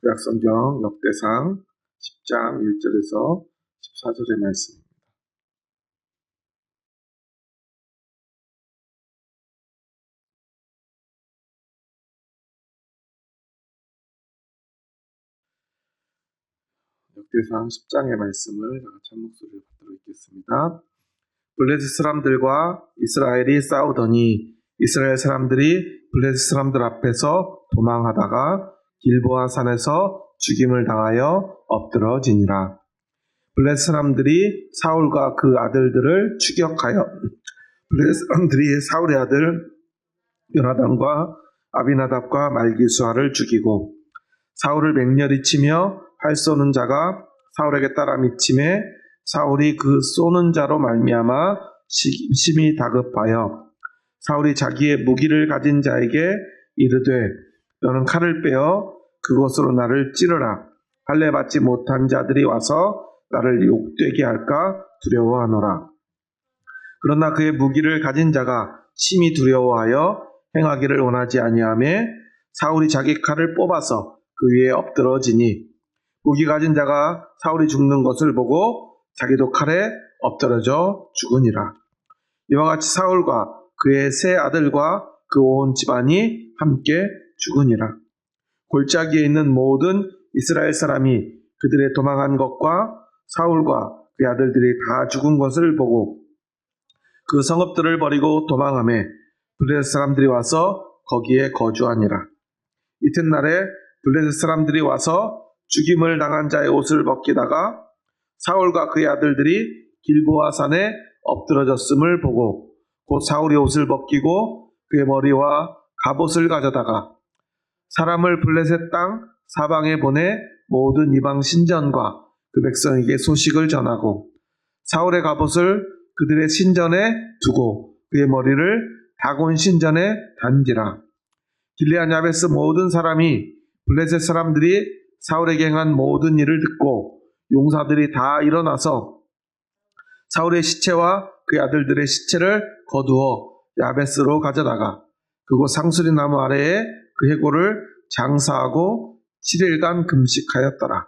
구약성경 역대상 10장 1절에서 14절의 말씀입니다. 역대상 10장의 말씀을 다 같이 한 목소리로 받들어 읽겠습니다. 블레셋 사람들과 이스라엘이 싸우더니 이스라엘 사람들이 블레셋 사람들 앞에서 도망하다가 길보아 산에서 죽임을 당하여 엎드러지니라. 블레셋 사람들이 사울과 그 아들들을 추격하여 블레셋 사람들이 사울의 아들 요나단과 아비나답과 말기수아를 죽이고 사울을 맹렬히 치며 활 쏘는 자가 사울에게 따라 미침에 사울이 그 쏘는 자로 말미암아 심히 다급하여 사울이 자기의 무기를 가진 자에게 이르되 너는 칼을 빼어 그것으로 나를 찌르라. 할례 받지 못한 자들이 와서 나를 욕되게 할까 두려워하노라. 그러나 그의 무기를 가진 자가 심히 두려워하여 행하기를 원하지 아니하매 사울이 자기 칼을 뽑아서 그 위에 엎드러지니 무기 가진 자가 사울이 죽는 것을 보고 자기도 칼에 엎드러져 죽으니라. 이와 같이 사울과 그의 세 아들과 그 온 집안이 함께 죽으니라. 골짜기에 있는 모든 이스라엘 사람이 그들의 도망한 것과 사울과 그의 아들들이 다 죽은 것을 보고 그 성읍들을 버리고 도망하매 블레셋 사람들이 와서 거기에 거주하니라. 이튿날에 블레셋 사람들이 와서 죽임을 당한 자의 옷을 벗기다가 사울과 그의 아들들이 길보아 산에 엎드러졌음을 보고 곧 사울이 옷을 벗기고 그의 머리와 갑옷을 가져다가 사람을 블레셋 땅 사방에 보내 모든 이방 신전과 그 백성에게 소식을 전하고 사울의 갑옷을 그들의 신전에 두고 그의 머리를 다곤 신전에 단지라. 길르앗 야베스 모든 사람이 블레셋 사람들이 사울에게 행한 모든 일을 듣고 용사들이 다 일어나서 사울의 시체와 그의 아들들의 시체를 거두어 야베스로 가져다가 그곳 상수리 나무 아래에 그 해골을 장사하고 7일간 금식하였더라.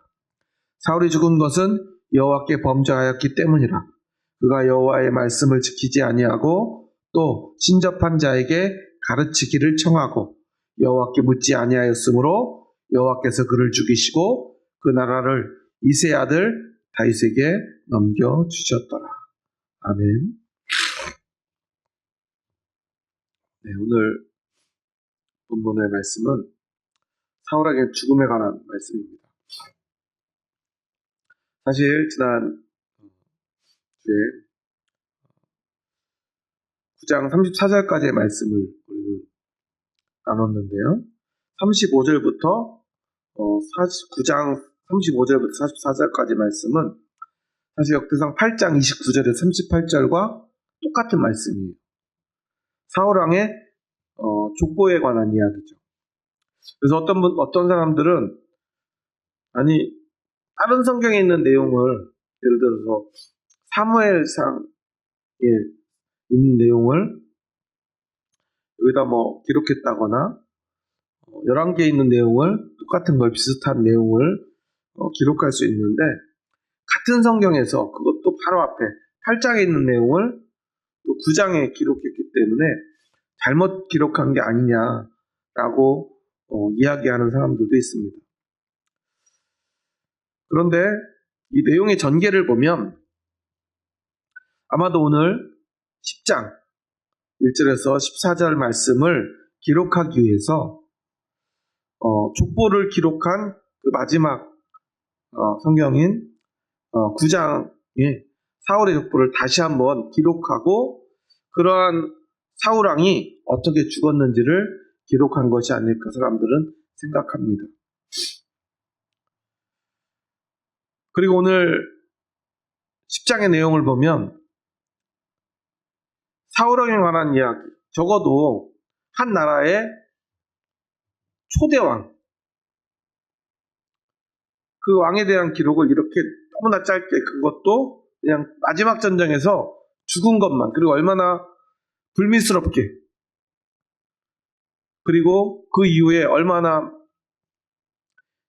사울이 죽은 것은 여호와께 범죄하였기 때문이라. 그가 여호와의 말씀을 지키지 아니하고 또 신접한 자에게 가르치기를 청하고 여호와께 묻지 아니하였으므로 여호와께서 그를 죽이시고 그 나라를 이새의 아들 다윗에게 넘겨주셨더라. 아멘. 네, 오늘 본문의 말씀은 사울에게 죽음에 관한 말씀입니다. 사실 지난 주에 9장 34절까지의 말씀을 우리는 나눴는데요. 35절부터 9장 35절부터 44절까지 말씀은 사실 역대상 8장 29절에 38절과 똑같은 말씀이에요. 사울왕의 족보에 관한 이야기죠. 그래서 어떤 사람들은 아니 다른 성경에 있는 내용을 예를 들어서 사무엘상에 있는 내용을 여기다 기록했다거나 열왕기에 있는 내용을 똑같은 걸 비슷한 내용을 기록할 수 있는데 같은 성경에서 그것도 바로 앞에 8장에 있는 내용을 또 9장에 기록했기 때문에 잘못 기록한 게 아니냐라고 이야기하는 사람들도 있습니다. 그런데 이 내용의 전개를 보면 아마도 오늘 10장 1절에서 14절 말씀을 기록하기 위해서 족보를 기록한 그 마지막 성경인 9장의 사울의 족보를 다시 한번 기록하고 그러한 사울왕이 어떻게 죽었는지를 기록한 것이 아닐까 사람들은 생각합니다. 그리고 오늘 10장의 내용을 보면 사울왕에 관한 이야기, 적어도 한 나라의 초대왕, 그 왕에 대한 기록을 이렇게 너무나 짧게 그것도 그냥 마지막 전쟁에서 죽은 것만, 그리고 얼마나 불미스럽게, 그리고 그 이후에 얼마나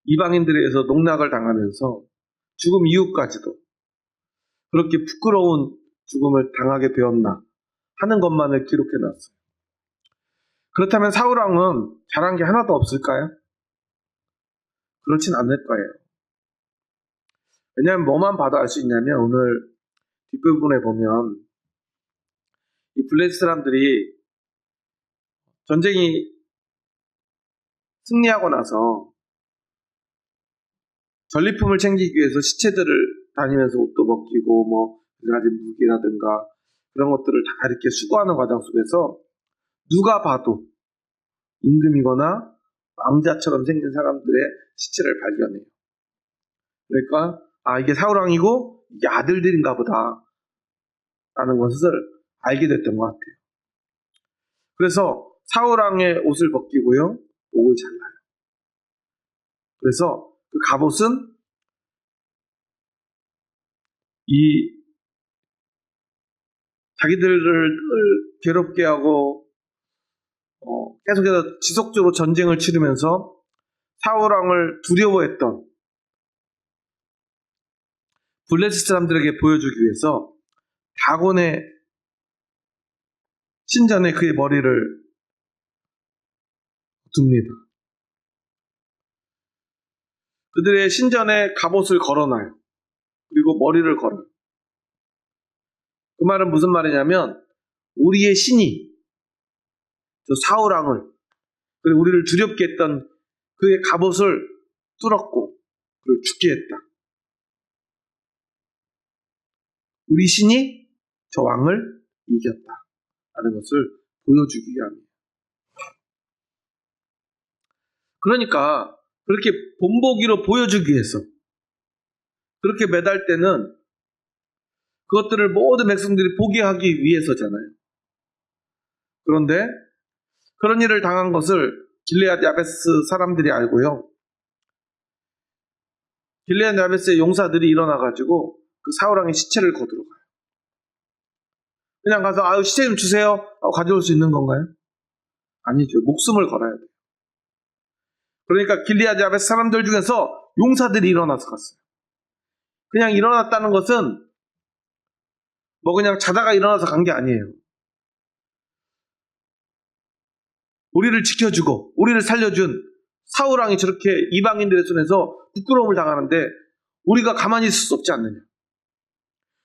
이방인들에 의해서 농락을 당하면서 죽음 이후까지도 그렇게 부끄러운 죽음을 당하게 되었나 하는 것만을 기록해놨어요. 그렇다면 사울왕은 잘한 게 하나도 없을까요? 그렇진 않을 거예요. 왜냐하면 뭐만 봐도 알 수 있냐면 오늘 뒷부분에 보면 이 블레셋 사람들이 전쟁이 승리하고 나서 전리품을 챙기기 위해서 시체들을 다니면서 옷도 벗기고 뭐 가진 무기라든가 그런 것들을 다 이렇게 수거하는 과정 속에서 누가 봐도 임금이거나 왕자처럼 생긴 사람들의 시체를 발견해요. 그러니까 이게 사울왕이고 이게 아들들인가 보다 라는 것을 알게 됐던 것 같아요. 그래서 사울왕의 옷을 벗기고요, 옥을 잘라요. 그래서 그 갑옷은 이 자기들을 괴롭게 하고 계속해서 지속적으로 전쟁을 치르면서 사울왕을 두려워했던 블레셋 사람들에게 보여주기 위해서 다곤의 신전에 그의 머리를 둡니다. 그들의 신전에 갑옷을 걸어놔요. 그리고 머리를 걸어요. 그 말은 무슨 말이냐면 우리의 신이 저 사울왕을 그리고 우리를 두렵게 했던 그의 갑옷을 뚫었고 그를 죽게 했다. 우리 신이 저 왕을 이겼다. 라는 것을 보여주기 위함이에요. 그러니까 그렇게 본보기로 보여주기 위해서 그렇게 매달 때는 그것들을 모든 백성들이 보게 하기 위해서잖아요. 그런데 그런 일을 당한 것을 길르앗 야베스 사람들이 알고요. 길르앗 야베스의 용사들이 일어나가지고 그 사울왕의 시체를 거두러 가요. 그냥 가서 시체 좀 주세요 하고 가져올 수 있는 건가요? 아니죠. 목숨을 걸어야 돼요. 그러니까 길르앗 야베스 사람들 중에서 용사들이 일어나서 갔어요. 그냥 일어났다는 것은 뭐 그냥 자다가 일어나서 간 게 아니에요. 우리를 지켜주고 우리를 살려준 사울왕이 저렇게 이방인들의 손에서 부끄러움을 당하는데 우리가 가만히 있을 수 없지 않느냐.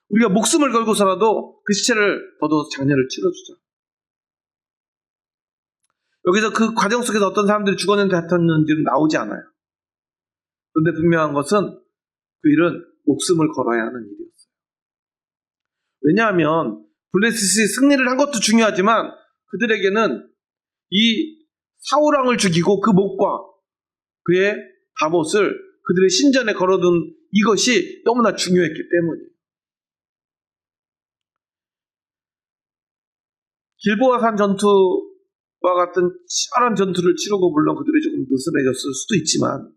우리가 목숨을 걸고서라도 그 시체를 걷어서 장례를 치러주자. 여기서 그 과정 속에서 어떤 사람들이 죽었는지 다퉜는지는 나오지 않아요. 그런데 분명한 것은 그 일은 목숨을 걸어야 하는 일이었어요. 왜냐하면 블레셋이 승리를 한 것도 중요하지만 그들에게는 이 사울왕을 죽이고 그 목과 그의 갑옷을 그들의 신전에 걸어둔 이것이 너무나 중요했기 때문이에요. 길보아산 전투와 같은 치열한 전투를 치르고 물론 그들이 조금 느슨해졌을 수도 있지만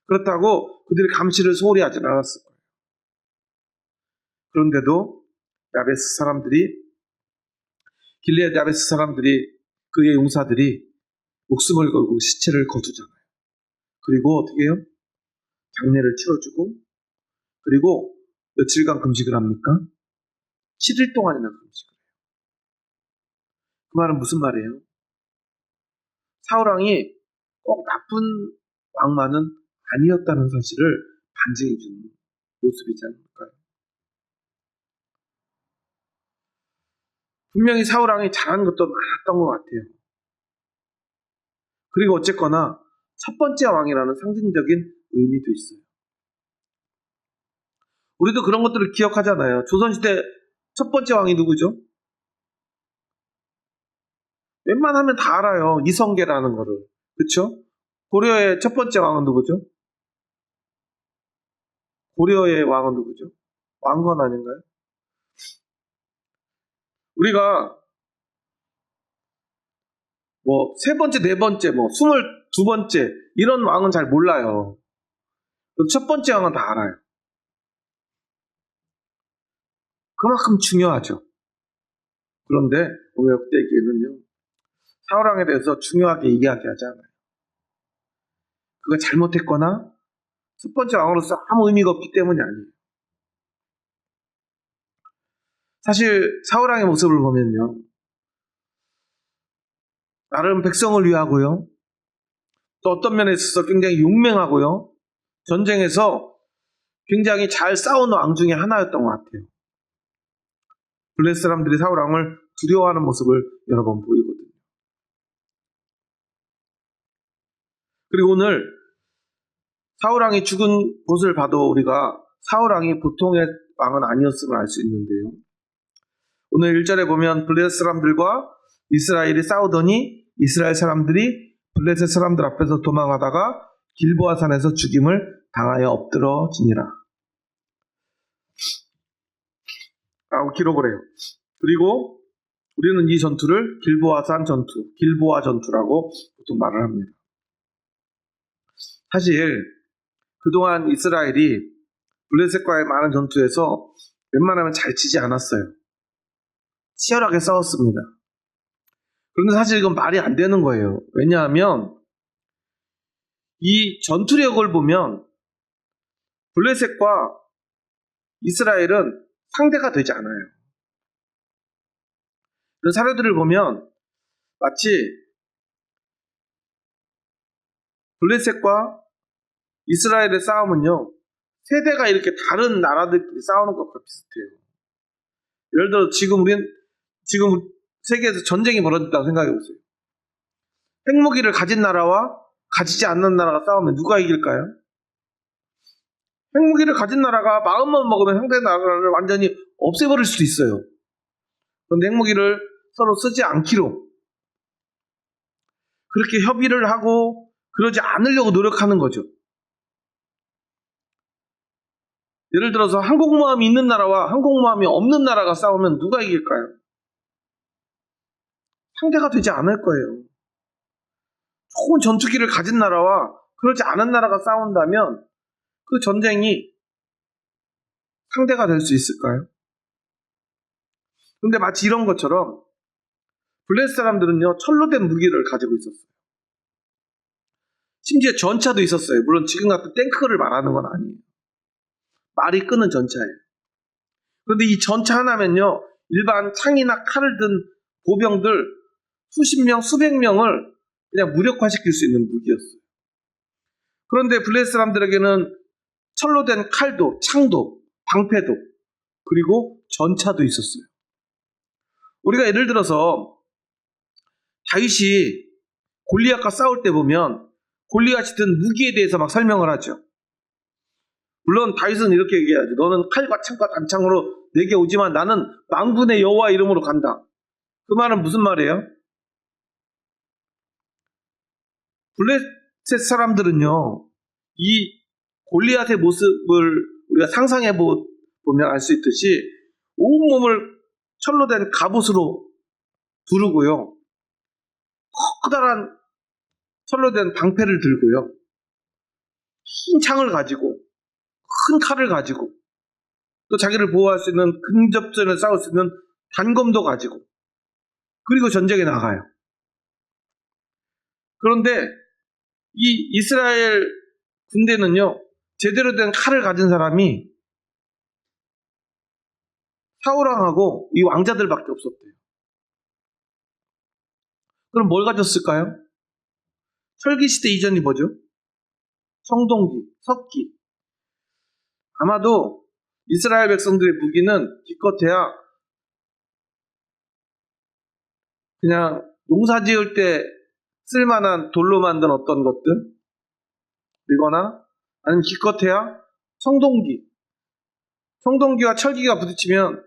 그렇다고 그들이 감시를 소홀히 하진 않았을 거예요. 그런데도 야베스 사람들이 길르앗 야베스 사람들이 그의 용사들이 목숨을 걸고 시체를 거두잖아요. 그리고 어떻게 해요? 장례를 치러주고 그리고 며칠간 금식을 합니까? 7일 동안이나 금식을 해요. 그 말은 무슨 말이에요? 사울왕이 꼭 나쁜 왕만은 아니었다는 사실을 반증해 주는 모습이지 않을까요? 분명히 사울왕이 잘한 것도 많았던 것 같아요. 그리고 어쨌거나 첫 번째 왕이라는 상징적인 의미도 있어요. 우리도 그런 것들을 기억하잖아요. 조선시대 첫 번째 왕이 누구죠? 웬만하면 다 알아요. 이성계라는 거를. 그렇죠? 고려의 첫 번째 왕은 누구죠? 고려의 왕은 누구죠? 왕건 아닌가요? 우리가 뭐 세 번째, 네 번째, 뭐 22번째 이런 왕은 잘 몰라요. 첫 번째 왕은 다 알아요. 그만큼 중요하죠. 그런데 오늘 역대기에는요. 사울왕에 대해서 중요하게 이야기하지 않아요. 그가 잘못했거나 첫 번째 왕으로서 아무 의미가 없기 때문이 아니에요. 사실 사울왕의 모습을 보면요, 나름 백성을 위하고요, 또 어떤 면에 있어서 굉장히 용맹하고요, 전쟁에서 굉장히 잘 싸우는 왕 중에 하나였던 것 같아요. 블레셋 사람들이 사울왕을 두려워하는 모습을 여러 번 보이거든요. 그리고 오늘 사울왕이 죽은 곳을 봐도 우리가 사울왕이 보통의 왕은 아니었음을 알 수 있는데요. 오늘 1절에 보면 블레셋 사람들과 이스라엘이 싸우더니 이스라엘 사람들이 블레셋 사람들 앞에서 도망하다가 길보아 산에서 죽임을 당하여 엎드러지니라 라고 기록을 해요. 그리고 우리는 이 전투를 길보아산 전투, 길보아 전투라고 보통 말을 합니다. 사실 그동안 이스라엘이 블레셋과의 많은 전투에서 웬만하면 잘 치지 않았어요. 치열하게 싸웠습니다. 그런데 사실 이건 말이 안 되는 거예요. 왜냐하면 이 전투력을 보면 블레셋과 이스라엘은 상대가 되지 않아요. 그런 사례들을 보면 마치 블레셋과 이스라엘의 싸움은요, 세대가 이렇게 다른 나라들끼리 싸우는 것과 비슷해요. 예를 들어 지금 세계에서 전쟁이 벌어졌다고 생각해 보세요. 핵무기를 가진 나라와 가지지 않는 나라가 싸우면 누가 이길까요? 핵무기를 가진 나라가 마음만 먹으면 상대 나라를 완전히 없애버릴 수도 있어요. 그런데 핵무기를 서로 쓰지 않기로 그렇게 협의를 하고 그러지 않으려고 노력하는 거죠. 예를 들어서 항공모함이 있는 나라와 항공모함이 없는 나라가 싸우면 누가 이길까요? 상대가 되지 않을 거예요. 좋은 전투기를 가진 나라와 그렇지 않은 나라가 싸운다면 그 전쟁이 상대가 될 수 있을까요? 그런데 마치 이런 것처럼 블레셋 사람들은요, 철로 된 무기를 가지고 있었어요. 심지어 전차도 있었어요. 물론 지금 같은 탱크를 말하는 건 아니에요. 말이 끄는 전차예요. 그런데 이 전차 하나면요, 일반 창이나 칼을 든 보병들 수십 명, 수백 명을 그냥 무력화시킬 수 있는 무기였어요. 그런데 블레셋 사람들에게는 철로 된 칼도, 창도, 방패도, 그리고 전차도 있었어요. 우리가 예를 들어서 다윗이 골리앗과 싸울 때 보면 골리앗이 든 무기에 대해서 막 설명을 하죠. 물론 다윗은 이렇게 얘기하죠. 너는 칼과 창과 단창으로 내게 오지만 나는 만군의 여호와 이름으로 간다. 그 말은 무슨 말이에요? 블레셋 사람들은요, 이 골리앗의 모습을 우리가 상상해 보면 알 수 있듯이 온몸을 철로 된 갑옷으로 두르고요, 커다란 철로 된 방패를 들고요, 흰 창을 가지고 큰 칼을 가지고 또 자기를 보호할 수 있는 근접전을 싸울 수 있는 단검도 가지고 그리고 전쟁에 나가요. 그런데 이 이스라엘 군대는요, 제대로 된 칼을 가진 사람이 사울왕하고 이 왕자들밖에 없었대요. 그럼 뭘 가졌을까요? 철기시대 이전이 뭐죠? 청동기, 석기. 아마도 이스라엘 백성들의 무기는 기껏해야 그냥 농사 지을 때 쓸만한 돌로 만든 어떤 것들, 이거나 아니면 기껏해야 청동기와 철기가 부딪히면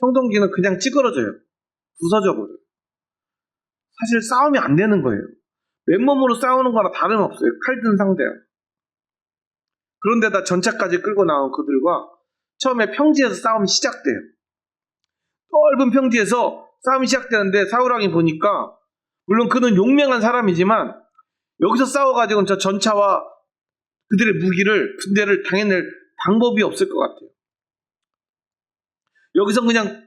청동기는 그냥 찌그러져요. 부서져 버려요. 사실 싸움이 안 되는 거예요. 맨몸으로 싸우는 거나 다름없어요. 칼 든 상대야. 그런데다 전차까지 끌고 나온 그들과 처음에 평지에서 싸움이 시작돼요. 넓은 평지에서 싸움이 시작되는데 사울왕이 보니까, 물론 그는 용맹한 사람이지만 여기서 싸워가지고는 저 전차와 그들의 군대를 당해낼 방법이 없을 것 같아요. 여기서 그냥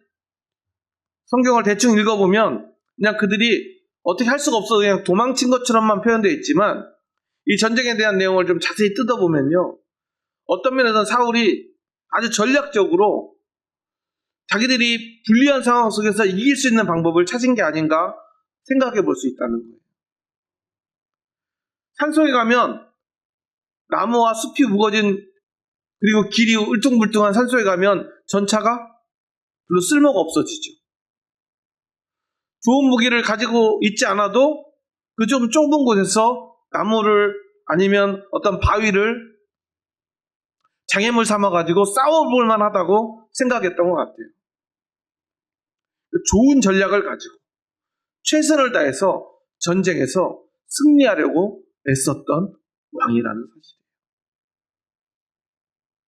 성경을 대충 읽어보면 그냥 그들이 어떻게 할 수가 없어 그냥 도망친 것처럼만 표현되어 있지만, 이 전쟁에 대한 내용을 좀 자세히 뜯어보면요. 어떤 면에서는 사울이 아주 전략적으로 자기들이 불리한 상황 속에서 이길 수 있는 방법을 찾은 게 아닌가 생각해 볼 수 있다는 거예요. 산속에 가면 나무와 숲이 우거진 그리고 길이 울퉁불퉁한 산속에 가면 전차가 별로 쓸모가 없어지죠. 좋은 무기를 가지고 있지 않아도 그 좀 좁은 곳에서 나무를 아니면 어떤 바위를 장애물 삼아가지고 싸워볼 만하다고 생각했던 것 같아요. 좋은 전략을 가지고 최선을 다해서 전쟁에서 승리하려고 애썼던 왕이라는 사실이에요.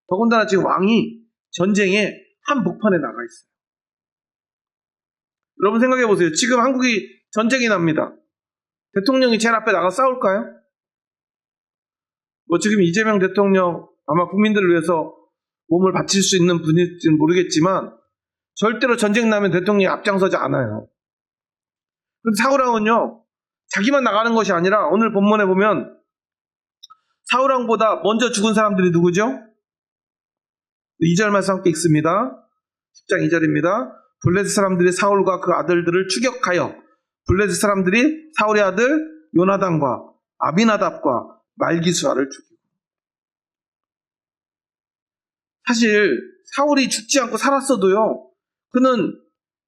더군다나 지금 왕이 전쟁의 한복판에 나가 있어요. 여러분 생각해 보세요. 지금 한국이 전쟁이 납니다. 대통령이 제일 앞에 나가 싸울까요? 지금 이재명 대통령 아마 국민들을 위해서 몸을 바칠 수 있는 분일지는 모르겠지만 절대로 전쟁 나면 대통령이 앞장서지 않아요. 그런데 사울왕은요, 자기만 나가는 것이 아니라 오늘 본문에 보면 사울왕보다 먼저 죽은 사람들이 누구죠? 2절 말씀 함께 읽습니다. 10장 2절입니다. 블레셋 사람들이 사울과 그 아들들을 추격하여 블레셋 사람들이 사울의 아들 요나단과 아비나답과 말기수아를 죽이고. 사실 사울이 죽지 않고 살았어도요, 그는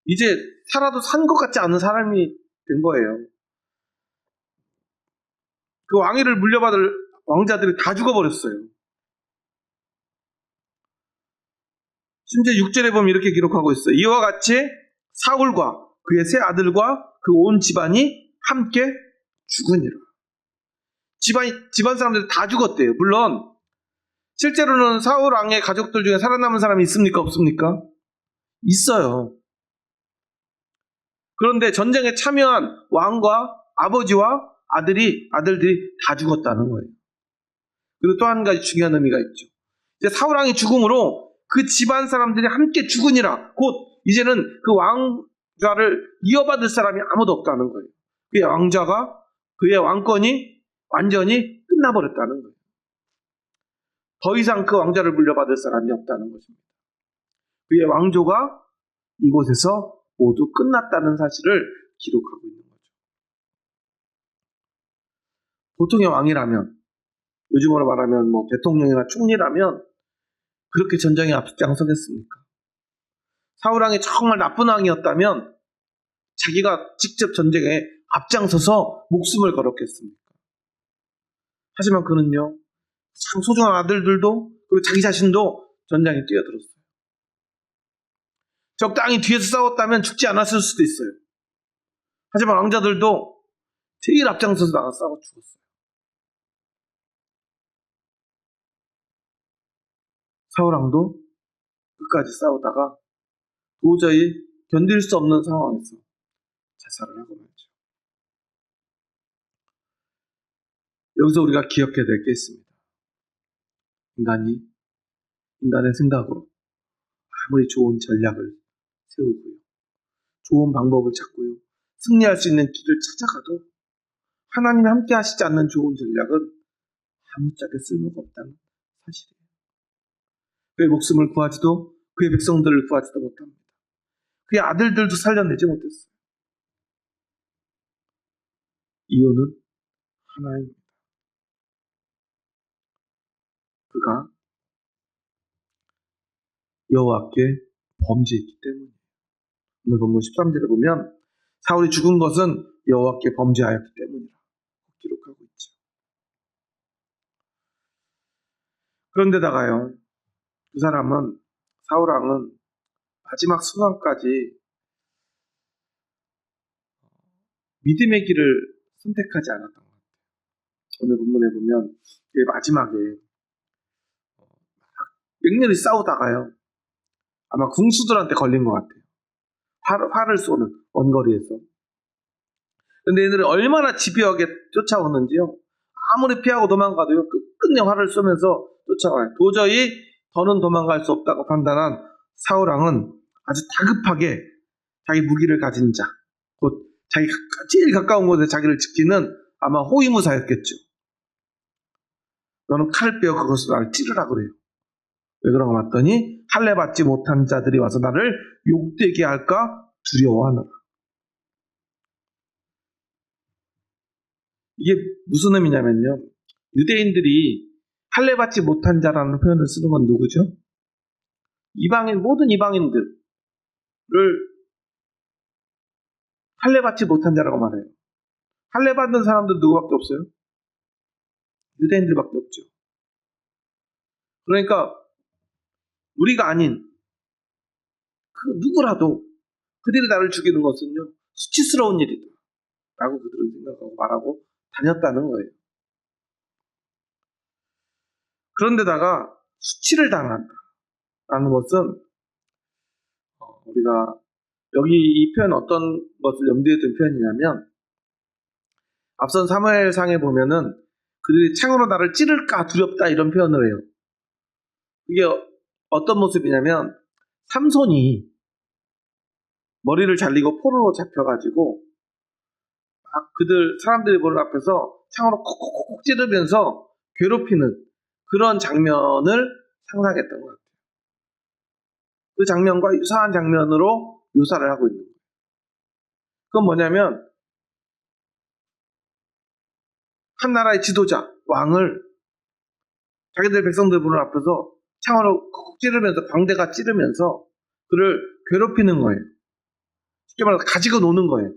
이제 살아도 산 것 같지 않은 사람이 된 거예요. 그 왕위를 물려받을 왕자들이 다 죽어버렸어요. 심지어 6절에 보면 이렇게 기록하고 있어요. 이와 같이 사울과 그의 세 아들과 그 온 집안이 함께 죽으니라. 집안 사람들이 다 죽었대요. 물론 실제로는 사울 왕의 가족들 중에 살아남은 사람이 있습니까? 없습니까? 있어요. 그런데 전쟁에 참여한 왕과 아버지와 아들들이 다 죽었다는 거예요. 그리고 또 한 가지 중요한 의미가 있죠. 이제 사울 왕이 죽음으로 그 집안 사람들이 함께 죽으니라. 곧 이제는 그 왕좌를 이어받을 사람이 아무도 없다는 거예요. 그의 왕좌가, 그의 왕권이 완전히 끝나버렸다는 거예요. 더 이상 그 왕좌를 물려받을 사람이 없다는 것입니다. 그의 왕조가 이곳에서 모두 끝났다는 사실을 기록하고 있는 거죠. 보통의 왕이라면, 요즘으로 말하면 대통령이나 총리라면 그렇게 전쟁에 앞장서겠습니까? 사울왕이 정말 나쁜 왕이었다면 자기가 직접 전쟁에 앞장서서 목숨을 걸었겠습니까? 하지만 그는요, 참 소중한 아들들도 그리고 자기 자신도 전장에 뛰어들었어요. 적당히 뒤에서 싸웠다면 죽지 않았을 수도 있어요. 하지만 왕자들도 제일 앞장서서 나가 싸워 죽었어요. 사울왕도 끝까지 싸우다가 도저히 견딜 수 없는 상황에서 자살을 하고 말죠. 여기서 우리가 기억해야 될 게 있습니다. 인간의 생각으로 아무리 좋은 전략을 세우고요, 좋은 방법을 찾고요, 승리할 수 있는 길을 찾아가도 하나님이 함께 하시지 않는 좋은 전략은 아무짝에 쓸모가 없다는 사실이에요. 그의 목숨을 구하지도 그의 백성들을 구하지도 못합니다. 그의 아들들도 살려내지 못했어요. 이유는 하나입니다. 그가 여호와께 범죄했기 때문이에요. 오늘 본문 13절에 보면 사울이 죽은 것은 여호와께 범죄하였기 때문이라 기록하고 있죠. 그런데다가요, 그 사람은, 사울왕은 마지막 순간까지 믿음의 길을 선택하지 않았던 것 같아요. 오늘 본문에 보면 마지막에 맹렬히 싸우다가요, 아마 궁수들한테 걸린 것 같아요. 활을 쏘는 원거리에서. 근데 얘들이 얼마나 집요하게 쫓아오는지요, 아무리 피하고 도망가도요, 끝끝내 활을 쏘면서 쫓아와요. 도저히 더는 도망갈 수 없다고 판단한 사울왕은 아주 다급하게 자기 무기를 가진 자, 곧 자기 제일 가까운 곳에 자기를 지키는 아마 호위무사였겠죠. 너는 칼을 빼어 그것으로 나를 찌르라 그래요. 왜 그런가 봤더니 할례 받지 못한 자들이 와서 나를 욕되게 할까 두려워하노라. 이게 무슨 의미냐면요. 유대인들이 할례 받지 못한 자라는 표현을 쓰는 건 누구죠? 모든 이방인들을 할례 받지 못한 자라고 말해요. 할례 받는 사람들 누구밖에 없어요? 유대인들밖에 없죠. 그러니까 우리가 아닌 그 누구라도 그들이 나를 죽이는 것은요 수치스러운 일이다 라고 그들은 생각하고 말하고 다녔다는 거예요. 그런데다가 수치를 당한다라는 것은 우리가 여기 이 표현 어떤 것을 염두에 둔 표현이냐면 앞선 사무엘상에 보면은 그들이 창으로 나를 찌를까 두렵다 이런 표현을 해요. 이게 어떤 모습이냐면 삼손이 머리를 잘리고 포로로 잡혀가지고 막 사람들이 보는 앞에서 창으로 콕콕콕 찌르면서 괴롭히는 그런 장면을 상상했던 것 같아요. 그 장면과 유사한 장면으로 묘사를 하고 있는 거예요. 그건 뭐냐면 한 나라의 지도자, 왕을 자기들 백성들 보는 앞에서 창으로 콕콕 찌르면서 광대가 찌르면서 그를 괴롭히는 거예요. 쉽게 말해서 가지고 노는 거예요.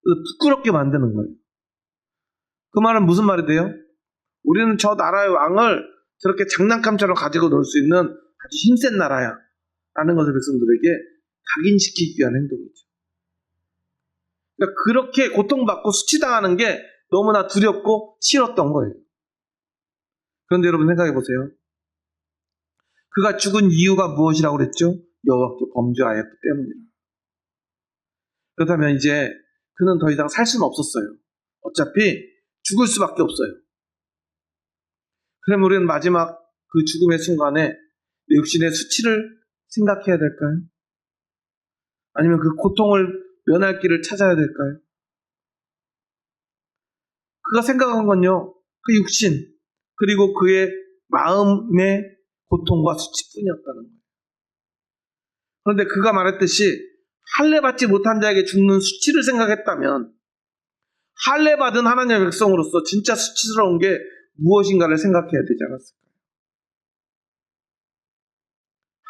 부끄럽게 만드는 거예요. 그 말은 무슨 말이 돼요? 우리는 저 나라의 왕을 저렇게 장난감처럼 가지고 놀 수 있는 아주 힘센 나라야 라는 것을 백성들에게 각인시키기 위한 행동이죠. 그러니까 그렇게 고통받고 수치당하는 게 너무나 두렵고 싫었던 거예요. 그런데 여러분 생각해 보세요. 그가 죽은 이유가 무엇이라고 그랬죠? 여호와께 범죄하였기 때문이다. 그렇다면 이제 그는 더 이상 살 수는 없었어요. 어차피 죽을 수밖에 없어요. 그럼 우리는 마지막 그 죽음의 순간에 내 육신의 수치를 생각해야 될까요? 아니면 그 고통을 면할 길을 찾아야 될까요? 그가 생각한 건요, 그 육신, 그리고 그의 마음의 고통과 수치뿐이었다는 거예요. 그런데 그가 말했듯이 할례 받지 못한 자에게 죽는 수치를 생각했다면 할례 받은 하나님의 백성으로서 진짜 수치스러운 게 무엇인가를 생각해야 되지 않았을까요?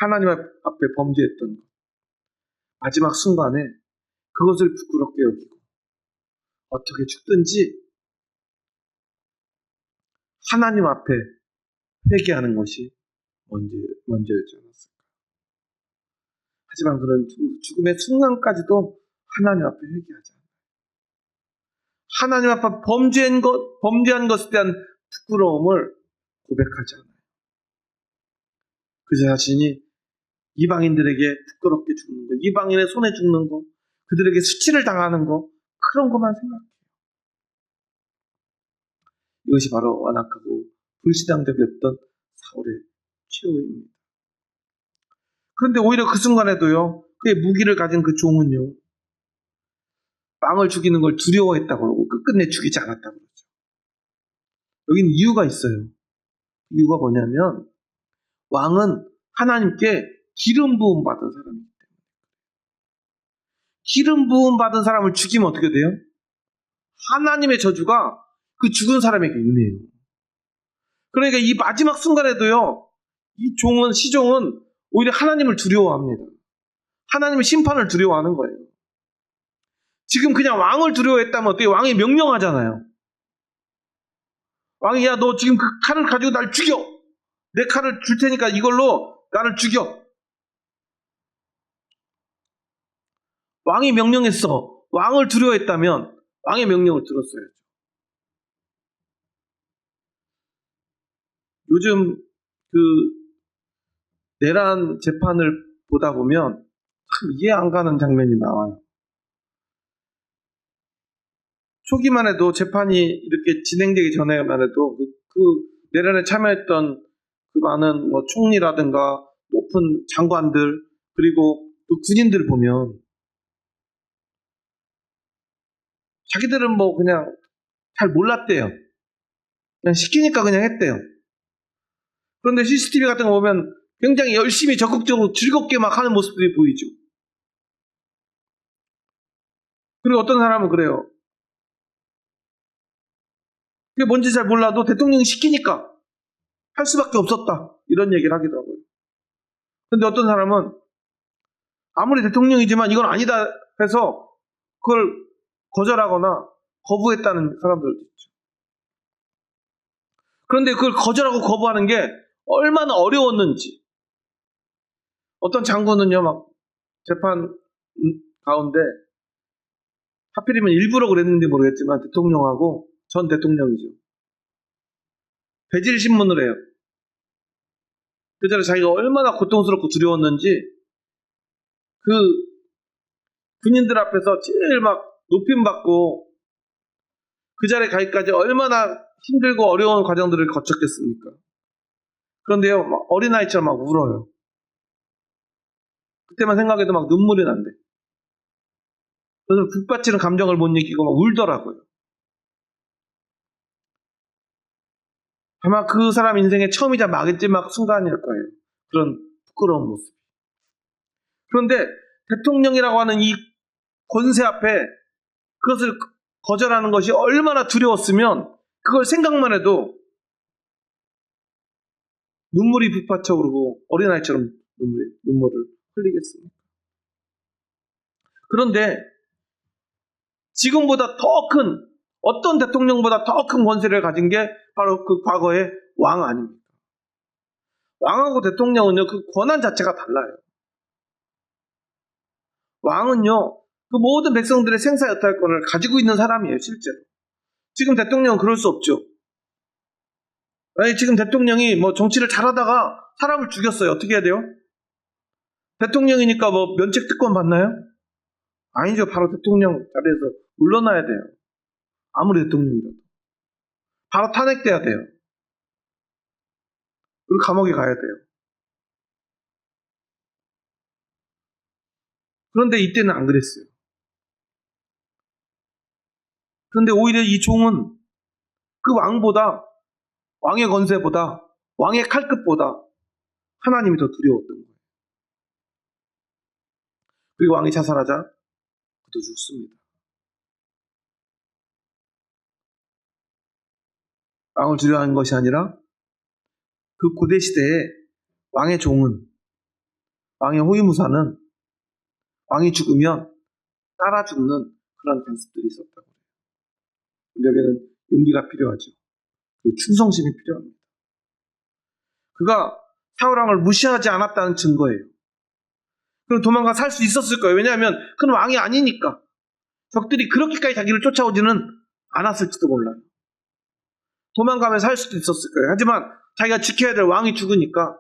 하나님 앞에 범죄했던 것, 마지막 순간에 그것을 부끄럽게 여기고 어떻게 죽든지 하나님 앞에 회개하는 것이 먼저였지 않았을까. 하지만 그런 죽음의 순간까지도 하나님 앞에 회개하지 않아요. 하나님 앞에 범죄한 것에 대한 부끄러움을 고백하지 않아요. 그 자신이 이방인들에게 부끄럽게 죽는 거, 이방인의 손에 죽는 거, 그들에게 수치를 당하는 거, 그런 것만 생각해요. 이것이 바로 완악하고 불신앙적이었던 사울의 최후입니다. 그런데 오히려 그 순간에도요, 그의 무기를 가진 그 종은요, 왕을 죽이는 걸 두려워했다고 그러고 끝끝내 죽이지 않았다고 그러죠. 여기는 이유가 있어요. 이유가 뭐냐면 왕은 하나님께 기름 부음 받은 사람이기 때문에. 기름 부음 받은 사람을 죽이면 어떻게 돼요? 하나님의 저주가 그 죽은 사람에게 임해요. 그러니까 이 마지막 순간에도요, 시종은 오히려 하나님을 두려워합니다. 하나님의 심판을 두려워하는 거예요. 지금 그냥 왕을 두려워했다면 어떻게 왕이 명령하잖아요. 왕이 야 너 지금 그 칼을 가지고 날 죽여. 내 칼을 줄 테니까 이걸로 나를 죽여. 왕이 명령했어. 왕을 두려워했다면 왕의 명령을 들었어야죠. 요즘 그 내란 재판을 보다 보면 참 이해 안 가는 장면이 나와요. 초기만 해도 재판이 이렇게 진행되기 전에만 해도 그 내란에 참여했던 그 많은 총리라든가 높은 장관들 그리고 그 군인들 보면 자기들은 그냥 잘 몰랐대요. 그냥 시키니까 그냥 했대요. 그런데 CCTV 같은 거 보면 굉장히 열심히 적극적으로 즐겁게 막 하는 모습들이 보이죠. 그리고 어떤 사람은 그래요. 그게 뭔지 잘 몰라도 대통령이 시키니까 할 수밖에 없었다. 이런 얘기를 하기도 하고요. 근데 어떤 사람은 아무리 대통령이지만 이건 아니다 해서 그걸 거절하거나 거부했다는 사람들도 있죠. 그런데 그걸 거절하고 거부하는 게 얼마나 어려웠는지. 어떤 장군은요, 막 재판 가운데 하필이면 일부러 그랬는지 모르겠지만 대통령하고 전 대통령이죠. 배질 신문을 해요. 그 전에 자기가 얼마나 고통스럽고 두려웠는지 그 군인들 앞에서 제일 막 높임받고 그 자리에 가기까지 얼마나 힘들고 어려운 과정들을 거쳤겠습니까? 그런데요, 막 어린아이처럼 막 울어요. 그때만 생각해도 막 눈물이 난대. 그래서 북받치는 감정을 못 이기고 막 울더라고요. 아마 그 사람 인생의 처음이자 마지막 순간일 거예요. 그런 부끄러운 모습. 그런데 대통령이라고 하는 이 권세 앞에 그것을 거절하는 것이 얼마나 두려웠으면 그걸 생각만 해도 눈물이 북받쳐 오르고 어린아이처럼 눈물을 흘리겠습니다. 그런데 지금보다 더 큰, 어떤 대통령보다 더 큰 권세를 가진 게 바로 그 과거의 왕 아닙니까? 왕하고 대통령은요, 그 권한 자체가 달라요. 왕은요, 그 모든 백성들의 생사여탈권을 가지고 있는 사람이에요, 실제로. 지금 대통령은 그럴 수 없죠. 아니, 지금 대통령이 뭐 정치를 잘하다가 사람을 죽였어요. 어떻게 해야 돼요? 대통령이니까 뭐 면책 특권 받나요? 아니죠. 바로 대통령 자리에서 물러나야 돼요. 아무리 대통령이라도. 바로 탄핵돼야 돼요. 그리고 감옥에 가야 돼요. 그런데 이때는 안 그랬어요. 그런데 오히려 이 종은 그 왕보다, 왕의 권세보다, 왕의 칼끝보다 하나님이 더 두려웠던 거예요. 그리고 왕이 자살하자 그도 죽습니다. 왕을 두려워하는 것이 아니라 그 고대 시대에 왕의 종은, 왕의 호위무사는 왕이 죽으면 따라 죽는 그런 관습들이 있었다고 해요. 근데 여기는 용기가 필요하죠. 그리고 충성심이 필요합니다. 그가 사울왕을 무시하지 않았다는 증거예요. 그럼 도망가 살 수 있었을 거예요. 왜냐하면 그는 왕이 아니니까. 적들이 그렇게까지 자기를 쫓아오지는 않았을지도 몰라요. 도망가면 살 수도 있었을 거예요. 하지만 자기가 지켜야 될 왕이 죽으니까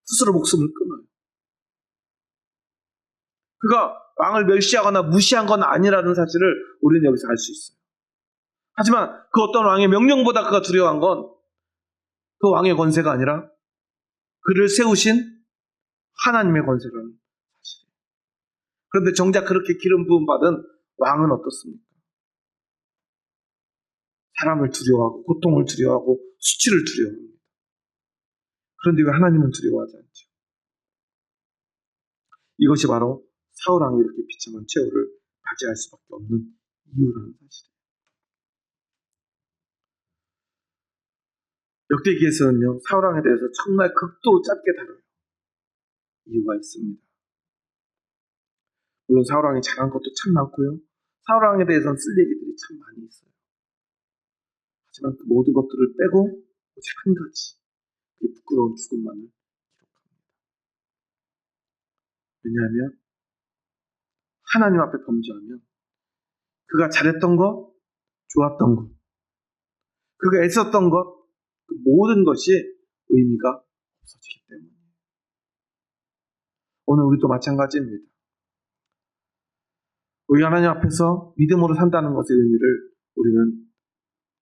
스스로 목숨을 끊어요. 그가 왕을 멸시하거나 무시한 건 아니라는 사실을 우리는 여기서 알 수 있어요. 하지만 그 어떤 왕의 명령보다 그가 두려워한 건 그 왕의 권세가 아니라 그를 세우신 하나님의 권세라는 사실이에요. 그런데 정작 그렇게 기름 부음 받은 왕은 어떻습니까? 사람을 두려워하고 고통을 두려워하고 수치를 두려워합니다. 그런데 왜 하나님은 두려워하지 않죠? 이것이 바로 사울왕이 이렇게 비참한 최후를 맞이할 수밖에 없는 이유라는 사실이에요. 역대기에서는요, 사울왕에 대해서 정말 극도로 짧게 다뤄요. 이유가 있습니다. 물론 사울왕이 잘한 것도 참 많고요. 사울왕에 대해서는 쓸 얘기들이 참 많이 있어요. 하지만 그 모든 것들을 빼고 오직 한 가지, 그 부끄러운 죽음만을 기록합니다. 왜냐하면 하나님 앞에 범죄하면 그가 잘했던 것, 좋았던 것, 그가 애썼던 것, 그 모든 것이 의미가 없어지기 때문에. 오늘 우리도 마찬가지입니다. 우리 하나님 앞에서 믿음으로 산다는 것의 의미를 우리는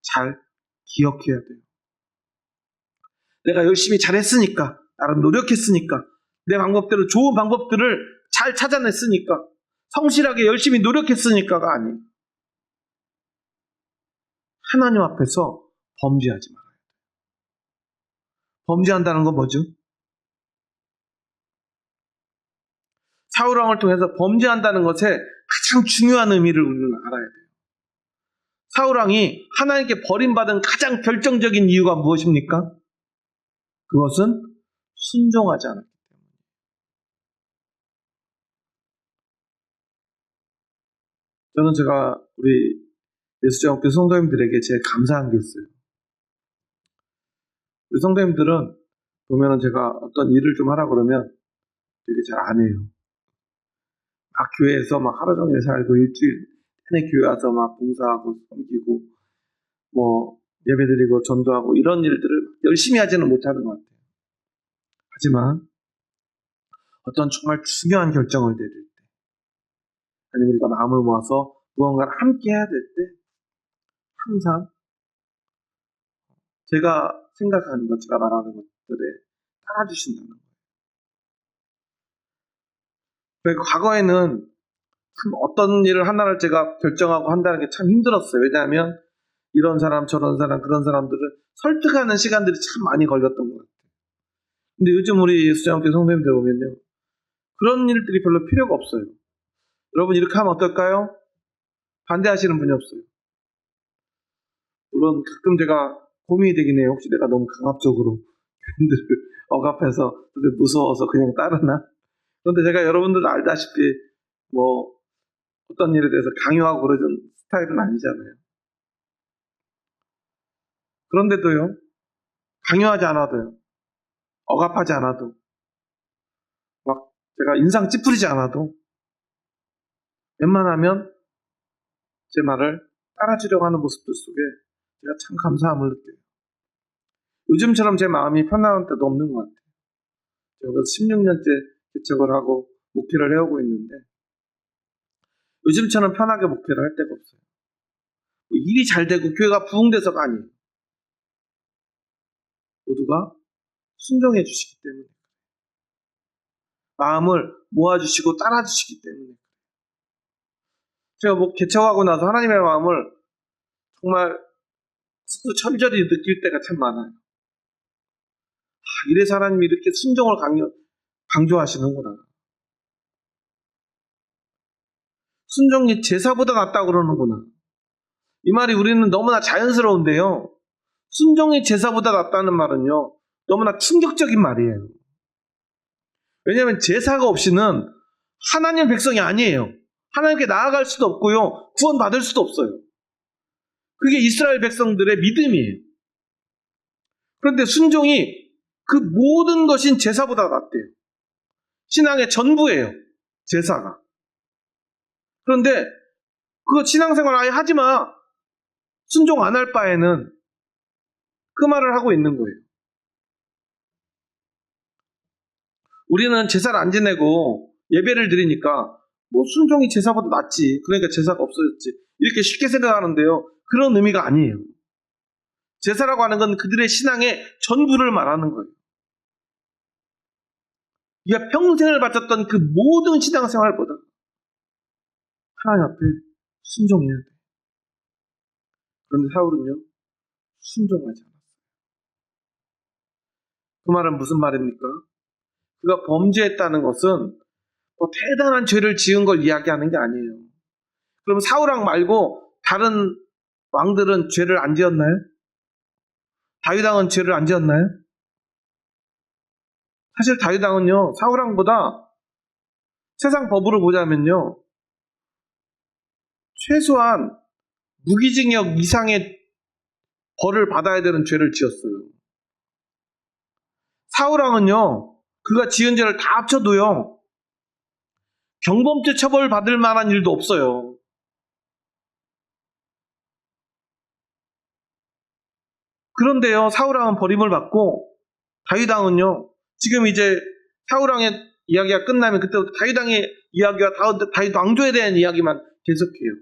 잘 기억해야 돼요. 내가 열심히 잘했으니까, 나름 노력했으니까, 내 방법대로 좋은 방법들을 잘 찾아냈으니까, 성실하게 열심히 노력했으니까가 아니에요. 하나님 앞에서 범죄하지 말아요. 범죄한다는 건 뭐죠? 사울왕을 통해서 범죄한다는 것에 가장 중요한 의미를 우리는 알아야 돼요. 사울왕이 하나님께 버림받은 가장 결정적인 이유가 무엇입니까? 그것은 순종하지 않았기 때문에. 저는 제가 우리 예수장학교 성도님들에게 제일 감사한 게 있어요. 우리 성도님들은 보면은 제가 어떤 일을 좀 하라 그러면 되게 잘 안 해요. 막 교회에서 막 하루 종일 살고 일주일 내내 교회 와서 막 봉사하고 섬기고 뭐 예배드리고 전도하고 이런 일들을 열심히 하지는 못하는 것 같아요. 하지만 어떤 정말 중요한 결정을 내릴 때, 아니면 우리가 마음을 모아서 무언가를 함께 해야 될 때 항상 제가 생각하는 것, 제가 말하는 것들에 따라주신다는 거예요. 그리고 과거에는 참 어떤 일을 하나를 제가 결정하고 한다는 게 참 힘들었어요. 왜냐하면 이런 사람, 저런 사람, 그런 사람들을 설득하는 시간들이 참 많이 걸렸던 것 같아요. 근데 요즘 우리 예수장학교 성도님들 보면요, 그런 일들이 별로 필요가 없어요. 여러분 이렇게 하면 어떨까요? 반대하시는 분이 없어요. 물론 가끔 제가 고민이 되긴 해요. 혹시 내가 너무 강압적으로 교인들을 억압해서 무서워서 그냥 따르나? 그런데 제가 여러분들도 알다시피 뭐 어떤 일에 대해서 강요하고 그러는 스타일은 아니잖아요. 그런데도요, 강요하지 않아도요, 억압하지 않아도, 막 제가 인상 찌푸리지 않아도 웬만하면 제 말을 따라주려고 하는 모습들 속에 제가 참 감사함을 느껴요. 요즘처럼 제 마음이 편안한 때도 없는 것 같아요. 제가 16년째 개척을 하고 목회를 해오고 있는데 요즘처럼 편하게 목회를 할 때가 없어요. 일이 잘 되고 교회가 부흥돼서가 아니에요. 모두가 순종해 주시기 때문에, 마음을 모아주시고 따라주시기 때문에, 제가 뭐 개척하고 나서 하나님의 마음을 정말 철저히 느낄 때가 참 많아요. 이래서 하나님이 이렇게 순종을 강조하시는구나. 순종이 제사보다 낫다고 그러는구나. 이 말이 우리는 너무나 자연스러운데요, 순종이 제사보다 낫다는 말은요, 너무나 충격적인 말이에요. 왜냐하면 제사가 없이는 하나님 백성이 아니에요. 하나님께 나아갈 수도 없고요, 구원받을 수도 없어요. 그게 이스라엘 백성들의 믿음이에요. 그런데 순종이 그 모든 것인 제사보다 낫대요. 신앙의 전부예요, 제사가. 그런데 그거 신앙생활 아예 하지 마, 순종 안 할 바에는, 그 말을 하고 있는 거예요. 우리는 제사를 안 지내고 예배를 드리니까 뭐 순종이 제사보다 낫지, 그러니까 제사가 없어졌지, 이렇게 쉽게 생각하는데요, 그런 의미가 아니에요. 제사라고 하는 건 그들의 신앙의 전부를 말하는 거예요. 네가 평생을 바쳤던 그 모든 신앙생활보다 하나님 앞에 순종해야 돼. 그런데 사울은요, 순종하지 않았어요. 그 말은 무슨 말입니까? 그가 범죄했다는 것은 뭐 대단한 죄를 지은 걸 이야기하는 게 아니에요. 그럼 사울왕 말고 다른 왕들은 죄를 안 지었나요? 다윗왕은 죄를 안 지었나요? 사실 다윗왕은요, 사울왕보다 세상 법으로 보자면요, 최소한 무기징역 이상의 벌을 받아야 되는 죄를 지었어요. 사울왕은요, 그가 지은 죄를 다 합쳐도요, 경범죄 처벌 받을 만한 일도 없어요. 그런데요, 사울왕은 버림을 받고 다윗왕은요, 지금 이제 사울왕의 이야기가 끝나면 그때부터 다윗왕의 이야기와 다윗 왕조에 대한 이야기만 계속해요.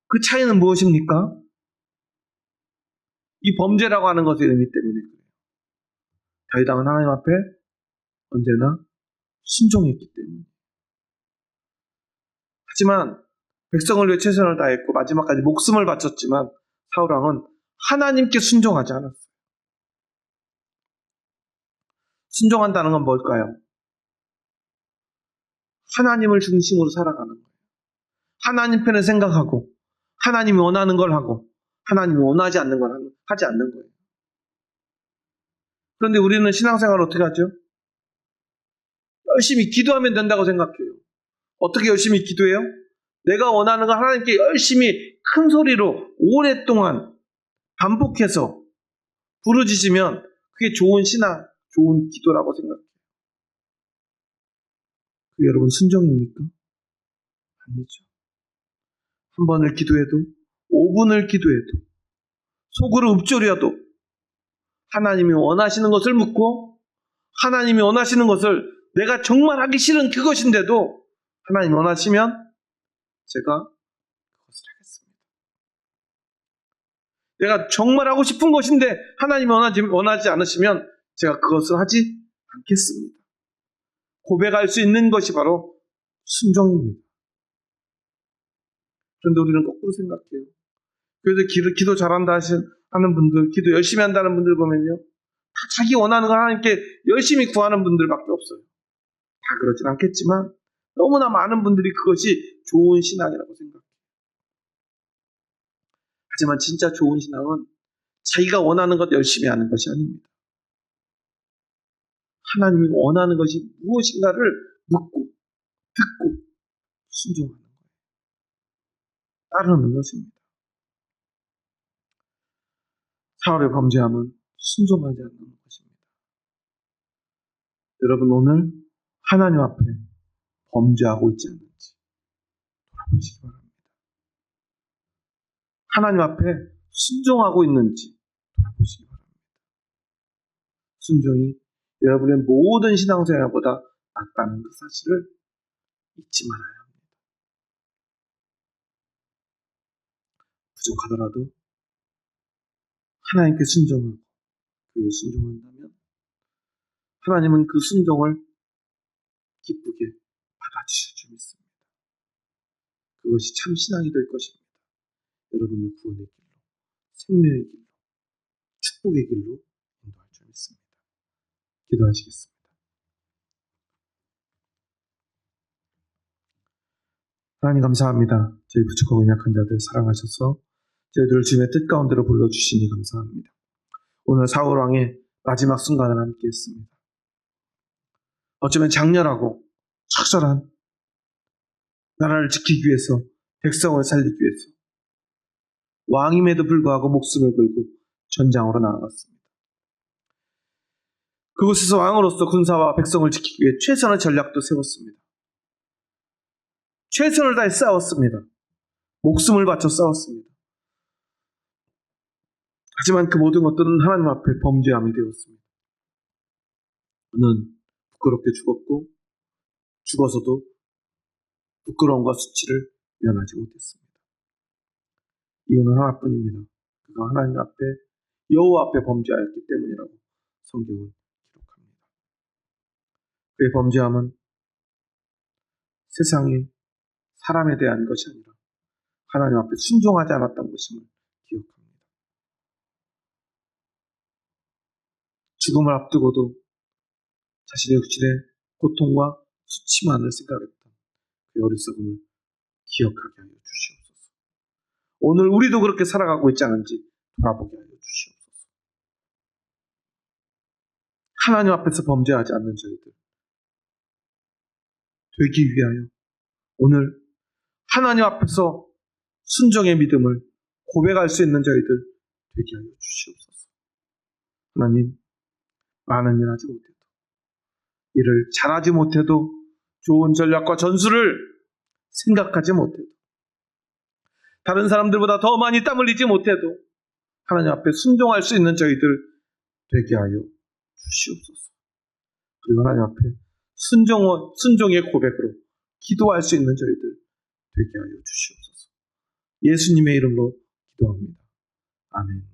그 차이는 무엇입니까? 이 범죄라고 하는 것의 의미 때문에 그래요. 다윗왕은 하나님 앞에 언제나 순종했기 때문에. 하지만 백성을 위해 최선을 다했고 마지막까지 목숨을 바쳤지만 사울왕은 하나님께 순종하지 않았어요. 순종한다는 건 뭘까요? 하나님을 중심으로 살아가는 거예요. 하나님 편을 생각하고 하나님이 원하는 걸 하고 하나님이 원하지 않는 걸 하지 않는 거예요. 그런데 우리는 신앙생활을 어떻게 하죠? 열심히 기도하면 된다고 생각해요. 어떻게 열심히 기도해요? 내가 원하는 걸 하나님께 열심히 큰 소리로 오랫동안 반복해서 부르짖으면 그게 좋은 신앙, 좋은 기도라고 생각해요. 그게 여러분 순종입니까? 아니죠. 한 번을 기도해도 5분을 기도해도 속으로 읊조려도 하나님이 원하시는 것을 묻고 하나님이 원하시는 것을 내가 정말 하기 싫은 그것인데도 하나님이 원하시면 제가 그것을 하겠습니다. 내가 정말 하고 싶은 것인데 하나님이 원하지 않으시면 제가 그것을 하지 않겠습니다. 고백할 수 있는 것이 바로 순종입니다. 그런데 우리는 거꾸로 생각해요. 그래서 기도 잘한다 하는 분들, 기도 열심히 한다는 분들 보면요. 다 자기 원하는 걸 하나님께 열심히 구하는 분들밖에 없어요. 다 그렇진 않겠지만 너무나 많은 분들이 그것이 좋은 신앙이라고 생각해요. 하지만 진짜 좋은 신앙은 자기가 원하는 것 열심히 하는 것이 아닙니다. 하나님이 원하는 것이 무엇인가를 묻고 듣고 순종하는 거예요. 따르는 것입니다. 사울의 범죄함은 순종하지 않는 것입니다. 여러분 오늘 하나님 앞에 범죄하고 있지 않는지 돌아보시기 바랍니다. 하나님 앞에 순종하고 있는지 돌아보시기 바랍니다. 순종이 여러분의 모든 신앙생활보다 낫다는 그 사실을 잊지 말아야 합니다. 부족하더라도 하나님께 순종하고 그에 순종한다면 하나님은 그 순종을 기쁘게 받아주실 줄 믿습니다. 그것이 참 신앙이 될 것입니다. 여러분을 구원의 길로, 생명의 길로, 축복의 길로 인도할 줄 믿습니다. 기도하시겠습니다. 하나님 감사합니다. 저희 부족하고 약한 자들 사랑하셔서 저희들을 주님의 뜻 가운데로 불러주시니 감사합니다. 오늘 사울 왕의 마지막 순간을 함께 했습니다. 어쩌면 장렬하고 처절한 나라를 지키기 위해서 백성을 살리기 위해서 왕임에도 불구하고 목숨을 걸고 전장으로 나아갔습니다. 그곳에서 왕으로서 군사와 백성을 지키기 위해 최선의 전략도 세웠습니다. 최선을 다해 싸웠습니다. 목숨을 바쳐 싸웠습니다. 하지만 그 모든 것들은 하나님 앞에 범죄함이 되었습니다. 그는 부끄럽게 죽었고 죽어서도 부끄러움과 수치를 면하지 못했습니다. 이유는 하나뿐입니다. 그가 하나님 앞에 여호와 앞에 범죄하였기 때문이라고 성경은 기록합니다. 그의 범죄함은 세상에 사람에 대한 것이 아니라 하나님 앞에 순종하지 않았던 것임을 기억합니다. 죽음을 앞두고도 자신의 육신의 고통과 수치만을 생각했던 그 어리석음을 기억하게 하여 주시옵소서. 오늘 우리도 그렇게 살아가고 있지 않은지 돌아보게 하여 주시옵소서. 하나님 앞에서 범죄하지 않는 저희들 되기 위하여 오늘 하나님 앞에서 순종의 믿음을 고백할 수 있는 저희들 되게 하여 주시옵소서. 하나님, 많은 일 하지 못해도, 일을 잘하지 못해도, 좋은 전략과 전술을 생각하지 못해도, 다른 사람들보다 더 많이 땀 흘리지 못해도 하나님 앞에 순종할 수 있는 저희들 되게 하여 주시옵소서. 그리고 하나님 앞에 순종의 고백으로 기도할 수 있는 저희들 되게 하여 주시옵소서. 예수님의 이름으로 기도합니다. 아멘.